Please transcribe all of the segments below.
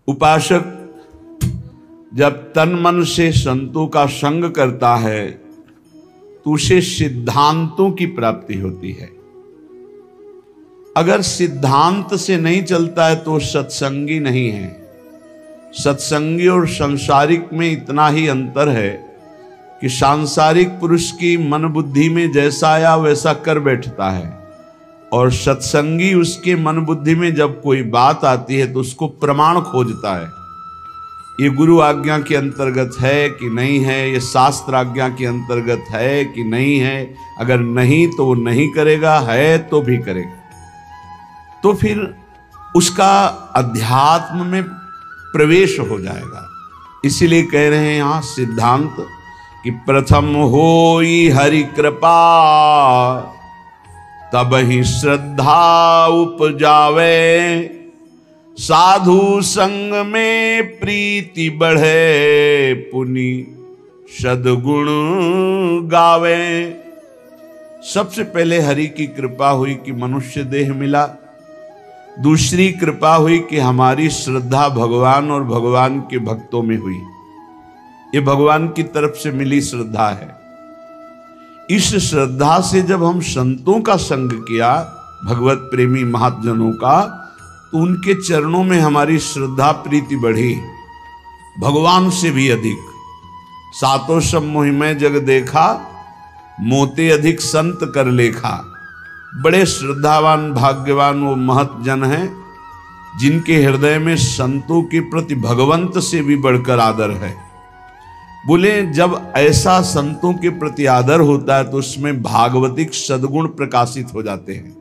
उपासक जब तन मन से संतों का संग करता है तो उसे सिद्धांतों की प्राप्ति होती है। अगर सिद्धांत से नहीं चलता है तो सत्संगी नहीं है। सत्संगी और सांसारिक में इतना ही अंतर है कि सांसारिक पुरुष की मन बुद्धि में जैसा आया वैसा कर बैठता है, और सत्संगी उसके मन बुद्धि में जब कोई बात आती है तो उसको प्रमाण खोजता है। ये गुरु आज्ञा के अंतर्गत है कि नहीं है, ये शास्त्र आज्ञा के अंतर्गत है कि नहीं है। अगर नहीं तो वो नहीं करेगा, है तो भी करेगा। तो फिर उसका अध्यात्म में प्रवेश हो जाएगा। इसीलिए कह रहे हैं यहां सिद्धांत कि प्रथम होई हरि कृपा तब ही श्रद्धा उपजावे, साधु संग में प्रीति बढ़े, पुनि सद्गुण गावे। सबसे पहले हरि की कृपा हुई कि मनुष्य देह मिला। दूसरी कृपा हुई कि हमारी श्रद्धा भगवान और भगवान के भक्तों में हुई। ये भगवान की तरफ से मिली श्रद्धा है। इस श्रद्धा से जब हम संतों का संग किया, भगवत प्रेमी महाजनों का, तो उनके चरणों में हमारी श्रद्धा प्रीति बढ़ी, भगवान से भी अधिक। सातों सब मोहिमय जग देखा, मोते अधिक संत कर लेखा। बड़े श्रद्धावान भाग्यवान वो महत जन हैं जिनके हृदय में संतों के प्रति भगवंत से भी बढ़कर आदर है। बोले जब ऐसा संतों के प्रति आदर होता है तो उसमें भागवतिक सद्गुण प्रकाशित हो जाते हैं।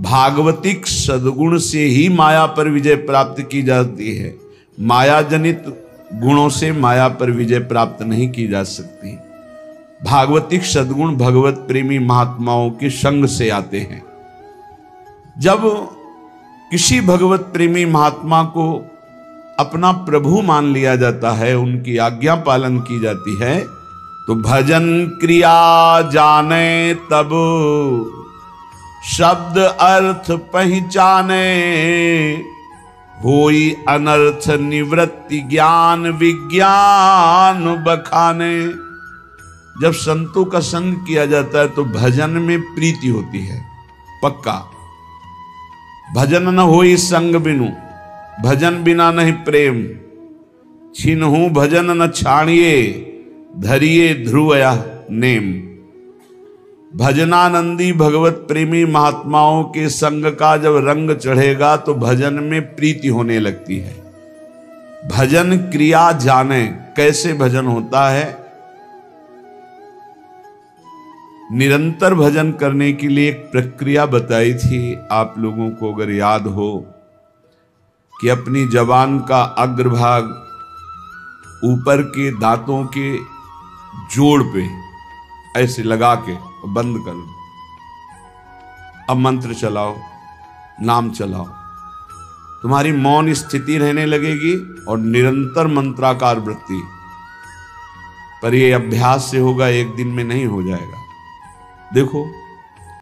भागवतिक सद्गुण से ही माया पर विजय प्राप्त की जाती है। माया जनित गुणों से माया पर विजय प्राप्त नहीं की जा सकती। भागवतिक सद्गुण भगवत प्रेमी महात्माओं के संग से आते हैं। जब किसी भगवत प्रेमी महात्मा को अपना प्रभु मान लिया जाता है, उनकी आज्ञा पालन की जाती है, तो भजन क्रिया जाने तब शब्द अर्थ पहचाने, होई अनर्थ निवृत्ति ज्ञान विज्ञान बखाने। जब संतों का संग किया जाता है तो भजन में प्रीति होती है पक्का। भजन न होई संग बिनु, भजन बिना नहीं प्रेम, छिनहु भजन न छाणिए, धरिए ध्रुवया नेम। भजनानंदी भगवत प्रेमी महात्माओं के संग का जब रंग चढ़ेगा तो भजन में प्रीति होने लगती है। भजन क्रिया जाने, कैसे भजन होता है। निरंतर भजन करने के लिए एक प्रक्रिया बताई थी आप लोगों को, अगर याद हो, कि अपनी जबान का अग्रभाग ऊपर के दांतों के जोड़ पे ऐसे लगा के बंद कर लो। अब मंत्र चलाओ, नाम चलाओ, तुम्हारी मौन स्थिति रहने लगेगी और निरंतर मंत्राकार वृत्ति। पर यह अभ्यास से होगा, एक दिन में नहीं हो जाएगा। देखो